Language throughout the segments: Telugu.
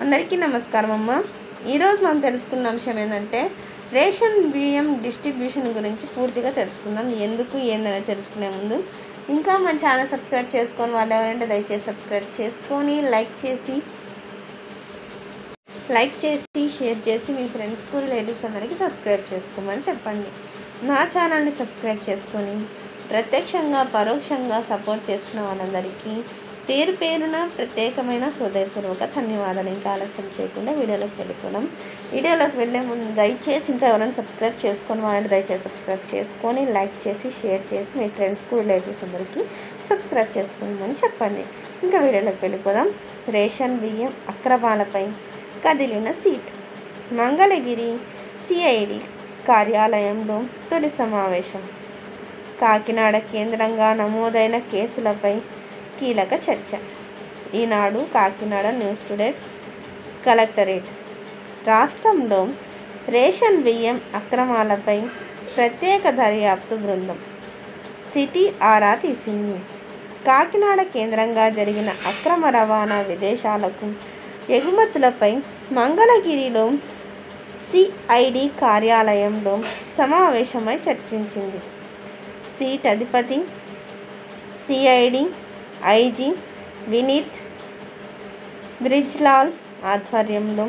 అందరికీ నమస్కారం అమ్మ. ఈరోజు మనం తెలుసుకున్న అంశం ఏంటంటే రేషన్ బియ్యం డిస్ట్రిబ్యూషన్ గురించి పూర్తిగా తెలుసుకుందాం. ఎందుకు ఏందనేది తెలుసుకునే ముందు ఇంకా మన ఛానల్ సబ్స్క్రైబ్ చేసుకొని వాళ్ళు ఎవరంటే దయచేసి సబ్స్క్రైబ్ చేసుకొని లైక్ చేసి షేర్ చేసి మీ ఫ్రెండ్స్కు రిలేటివ్స్ అందరికీ సబ్స్క్రైబ్ చేసుకోమని చెప్పండి. నా ఛానల్ని సబ్స్క్రైబ్ చేసుకొని ప్రత్యక్షంగా పరోక్షంగా సపోర్ట్ చేస్తున్న వాళ్ళందరికీ పేరు పేరున ప్రత్యేకమైన హృదయపూర్వక ధన్యవాదాలు. ఇంకా ఆలస్యం చేయకుండా వీడియోలోకి వెళ్ళిపోవడం. వీడియోలోకి వెళ్ళే ముందు దయచేసి ఇంకా ఎవరైనా సబ్స్క్రైబ్ చేసుకొని వాళ్ళని దయచేసి సబ్స్క్రైబ్ చేసుకొని లైక్ చేసి షేర్ చేసి మీ ఫ్రెండ్స్కు రిలేటివ్స్ అందరికీ సబ్స్క్రైబ్ చేసుకోమని చెప్పండి. ఇంకా వీడియోలోకి వెళ్ళిపోదాం. రేషన్ బియ్యం అక్రమాలపై కదిలిన సీట్. మంగళగిరి సిఐడి కార్యాలయంలో తొలి సమావేశం. కాకినాడ కేంద్రంగా నమోదైన కేసులపై కీలక చర్చ. ఈనాడు కాకినాడ న్యూస్ టుడే కలెక్టరేట్. రాష్ట్రంలో రేషన్ బియ్యం అక్రమాలపై ప్రత్యేక దర్యాప్తు బృందం సిటీ ఆరా తీసింది. కాకినాడ కేంద్రంగా జరిగిన అక్రమ రవాణా విదేశాలకు ఎగుమతులపై మంగళగిరిలో సిఐడి కార్యాలయంలో సమావేశమై చర్చించింది. సీట్ అధిపతి సిఐడి ఐజీ వినీత్ బ్రిజ్లాల్ ఆధ్వర్యంలో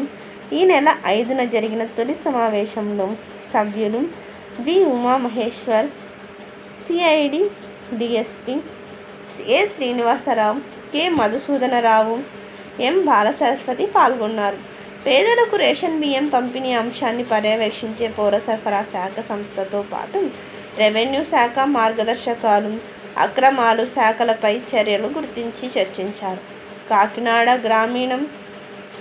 ఈ నెల 5న జరిగిన తొలి సమావేశంలో సభ్యులు వి ఉమామహేశ్వర్, సిఐడి డిఎస్పి ఏ శ్రీనివాసరావు, కె మధుసూదనరావు, ఎం బాలసరస్వతి పాల్గొన్నారు. పేదలకు రేషన్ బియ్యం పంపిణీ అంశాన్ని పర్యవేక్షించే పౌర సరఫరా శాఖ సంస్థతో పాటు రెవెన్యూ శాఖ మార్గదర్శకాలు, అక్రమాలు శాఖలపై చర్యలు గుర్తించి చర్చించారు. కాకినాడ గ్రామీణం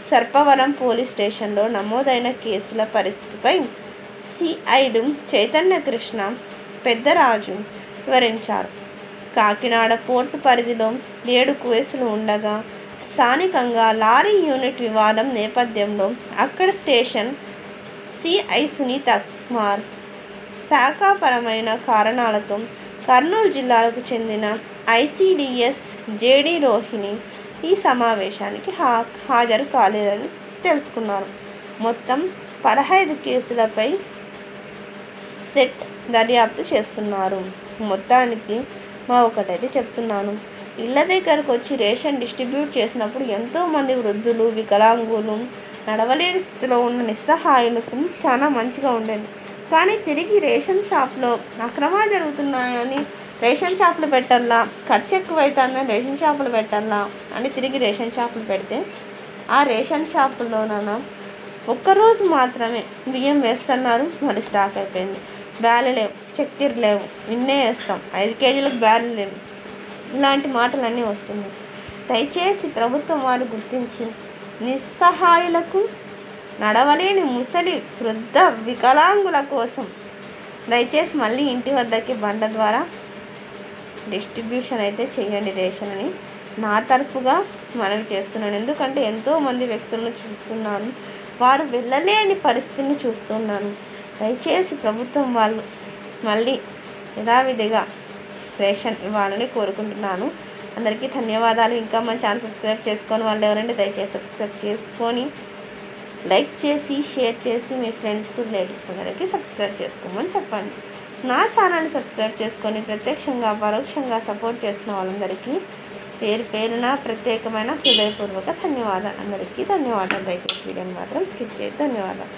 సర్పవరం పోలీస్ స్టేషన్లో నమోదైన కేసుల పరిస్థితిపై సిఐడు చైతన్యకృష్ణ పెద్దరాజు వివరించారు. కాకినాడ పోర్టు పరిధిలో 7 కేసులు ఉండగా స్థానికంగా లారీ యూనిట్ వివాదం నేపథ్యంలో అక్కడ స్టేషన్ సిఐ సునీత కుమార్ శాఖాపరమైన కారణాలతో కర్నూలు జిల్లాలకు చెందిన ఐసిడిఎస్ జేడి రోహిణి ఈ సమావేశానికి హాజరు కాలేదని తెలుసుకున్నారు. మొత్తం 15 కేసులపై సెట్ దర్యాప్తు చేస్తున్నారు. మొత్తానికి ఒకటైతే చెప్తున్నాను, ఇళ్ళ దగ్గరకు వచ్చి రేషన్ డిస్ట్రిబ్యూట్ చేసినప్పుడు ఎంతోమంది వృద్ధులు, వికలాంగులు, నడవలేని స్థితిలో ఉన్న నిస్సహాయులకు చాలా మంచిగా ఉండేది. కానీ తిరిగి రేషన్ షాప్లో అక్రమాలు జరుగుతున్నాయని రేషన్ షాపులు పెట్టాలా, ఖర్చు ఎక్కువైతుందని రేషన్ షాపులు పెట్టాలా అని తిరిగి రేషన్ షాపులు పెడితే ఆ రేషన్ షాపుల్లోనైనా ఒక్కరోజు మాత్రమే బియ్యం వేస్తున్నారు, మళ్ళీ స్టాక్ అయిపోయింది. బ్యాలు లేవు, చక్కెర లేవు, ఇన్నే వేస్తాం, 5 కేజీలకు బ్యాలు లేవు, ఇలాంటి మాటలన్నీ వస్తున్నాయి. దయచేసి ప్రభుత్వం వారు గుర్తించి నిస్సహాయులకు, నడవలేని ముసలి వృద్ధ వికలాంగుల కోసం దయచేసి మళ్ళీ ఇంటి వద్దకి బండ్ల ద్వారా డిస్ట్రిబ్యూషన్ అయితే చేయండి రేషన్ అని నా తరఫుగా మనవి చేస్తున్నాను. ఎందుకంటే ఎంతోమంది వ్యక్తులను చూస్తున్నాను, వారు వెళ్ళలేని పరిస్థితిని చూస్తున్నాను. దయచేసి ప్రభుత్వం వాళ్ళు మళ్ళీ యథావిధిగా రేషన్ ఇవ్వాలని కోరుకుంటున్నాను. అందరికీ ధన్యవాదాలు. ఇంకా మన ఛానల్ సబ్స్క్రైబ్ చేసుకొని వాళ్ళు ఎవరంటే దయచేసి సబ్స్క్రైబ్ చేసుకొని లైక్ చేసి షేర్ చేసి మీ ఫ్రెండ్స్కు రిలేటివ్స్ అందరికీ సబ్స్క్రైబ్ చేసుకోమని చెప్పండి. నా ఛానల్ని సబ్స్క్రైబ్ చేసుకొని ప్రత్యక్షంగా పరోక్షంగా సపోర్ట్ చేసిన వాళ్ళందరికీ పేరు పేరున ప్రత్యేకమైన హృదయపూర్వక ధన్యవాదాలు. అందరికీ ధన్యవాదాలు. దయచేసి వీడియోని మాత్రం స్కిప్ చేయొద్దు. ధన్యవాదాలు.